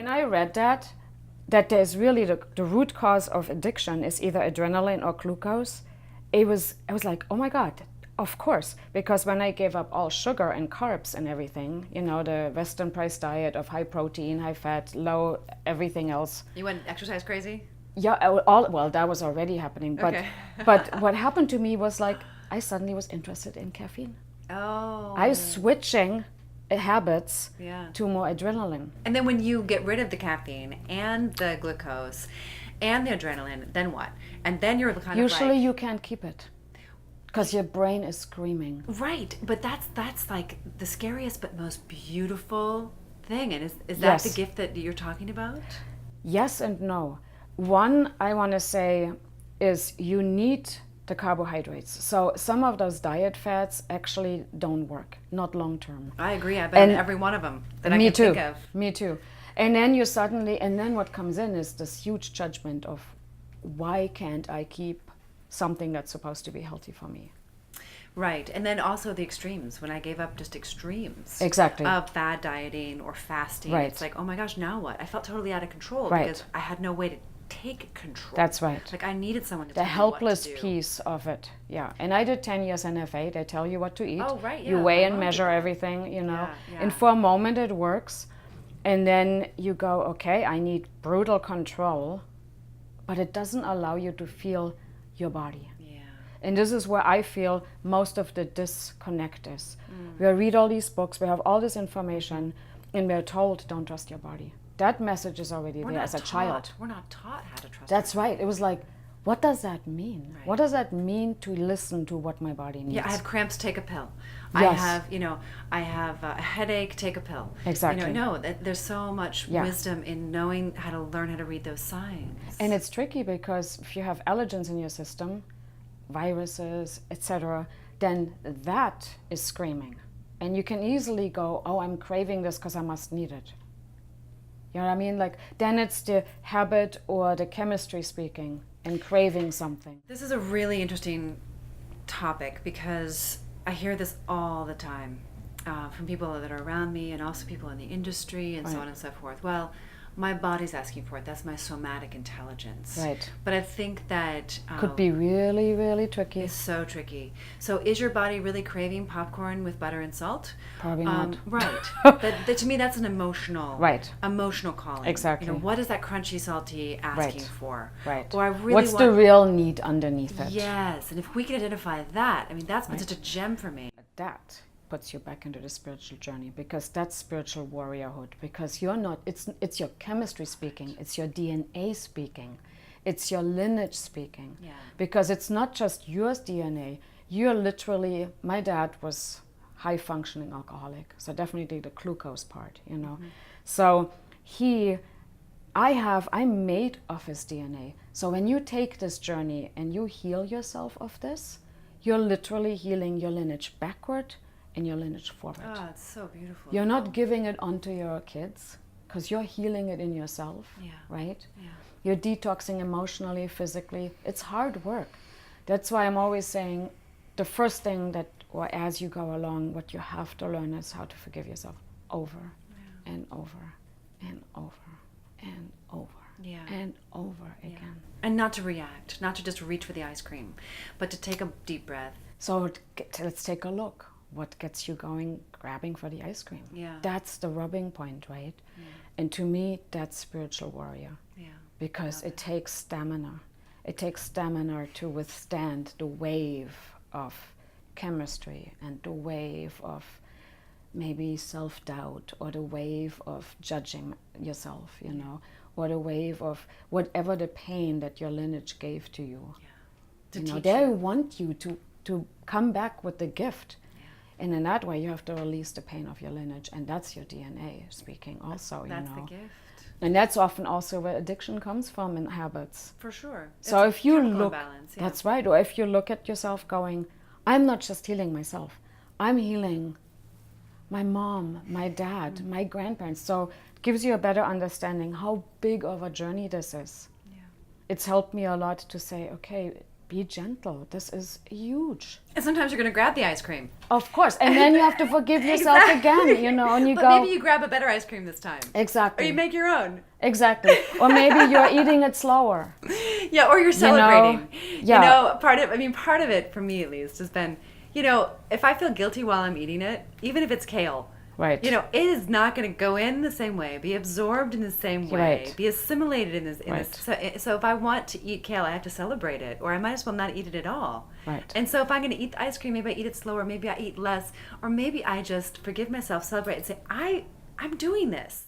when I read that there's really the root cause of addiction is either adrenaline or glucose, I was like, oh my God, of course. Because when I gave up all sugar and carbs and everything, you know, the Western price diet of high protein, high fat, low everything else. You went exercise crazy? Yeah, well, that was already happening. But, Okay. but what happened to me was like, I suddenly was interested in caffeine. Oh. I was switching habits Yeah. to more adrenaline. And then when you get rid of the caffeine and the glucose and the adrenaline, then what? And then you're kind of Usually like... you can't keep it because your brain is screaming. Right, but that's like the scariest but most beautiful thing. And is that Yes. the gift that you're talking about? Yes and no. One, I want to say, is you need the carbohydrates. So some of those diet fats actually don't work, not long term. I agree. I've been on every one of them that I can think of. Me too. And then and then what comes in is this huge judgment of why can't I keep something that's supposed to be healthy for me? Right, and then also the extremes. When I gave up just extremes Exactly. of fad dieting or fasting, Right. it's like, oh my gosh, now what? I felt totally out of control Right. because I had no way to take control. That's right. Like I needed someone to The tell me helpless what to do. piece of it, yeah. And I did 10 years NFA. They tell you what to eat. Oh, right, You yeah, weigh my and mom did measure that. everything, you know. Yeah, And yeah. for a moment it works. And then you go, okay, I need brutal control. But it doesn't allow you to feel your body. Yeah. And this is where I feel most of the disconnect is. We read all these books, we have all this information, and we're told, don't trust your body. That message is already We're there not as a taught. child. We're not taught how to trust. That's right. It was like, what does that mean? Right. What does that mean to listen to what my body needs? Yeah, I have cramps, take a pill. Yes. I have a headache, take a pill. Exactly. There's so much Yeah. wisdom in knowing how to learn how to read those signs. And it's tricky because if you have allergens in your system, viruses, etc., then that is screaming. And you can easily go, oh, I'm craving this because I must need it. You know what I mean? Like, then it's the habit or the chemistry speaking and craving something. This is a really interesting topic because I hear this all the time from people that are around me and also people in the industry and so Right. on and so forth. Well, my body's asking for it. That's my somatic intelligence. Right. But I think that Could be really, really tricky. it's so tricky. So is your body really craving popcorn with butter and salt? Probably not. Right. That to me, that's an emotional, Right. emotional calling. Exactly. What is that crunchy, salty asking Right. for? Right. Or I really What's want... the real need underneath it? Yes, and if we can identify that, I mean, that's been Right. such a gem for me. That puts you back into the spiritual journey because that's spiritual warriorhood. Because you're not, it's your chemistry speaking, it's your DNA speaking, it's your lineage speaking. Yeah. Because it's not just your DNA. You're literally, my dad was high functioning alcoholic, so definitely the glucose part, you know. So I'm made of his DNA. So when you take this journey and you heal yourself of this, you're literally healing your lineage backward and your lineage forward. Oh, it's so beautiful. You're not giving it onto your kids because you're healing it in yourself, Yeah. right? Yeah. You're detoxing emotionally, physically. It's hard work. That's why I'm always saying the first thing that, or as you go along, what you have to learn is how to forgive yourself over and over and over and over Yeah. and over again. And not to react, not to just reach for the ice cream, but to take a deep breath. So let's take a look. What gets you going, grabbing for the ice cream? Yeah. That's the rubbing point, right? And to me, that's spiritual warrior. Yeah. Because it takes stamina. It takes stamina to withstand the wave of chemistry and the wave of maybe self-doubt or the wave of judging yourself, you know, or the wave of whatever the pain that your lineage gave to you. To You know, teach they you. want you to come back with the gift. And in that way, you have to release the pain of your lineage. And that's your DNA speaking also, That's you know. the gift. And that's often also where addiction comes from in habits. For sure. So It's if you chemical look, imbalance, yeah. that's right. Or if you look at yourself going, I'm not just healing myself. I'm healing my mom, my dad, my grandparents. So it gives you a better understanding how big of a journey this is. Yeah. It's helped me a lot to say, okay, be gentle. This is huge. And sometimes you're going to grab the ice cream. Of course. And then you have to forgive yourself again, you know, and you but go. Maybe you grab a better ice cream this time. Exactly. Or you make your own. Exactly. Or maybe you're eating it slower. Yeah, or you're celebrating. Yeah. You know, part of it, for me at least, has been, you know, if I feel guilty while I'm eating it, even if it's kale, Right. you know, it is not going to go in the same way, be absorbed in the same way, Right. be assimilated in this. Right. So if I want to eat kale, I have to celebrate it, or I might as well not eat it at all. Right. And so if I'm going to eat the ice cream, maybe I eat it slower, maybe I eat less, or maybe I just forgive myself, celebrate, and say, I'm doing this.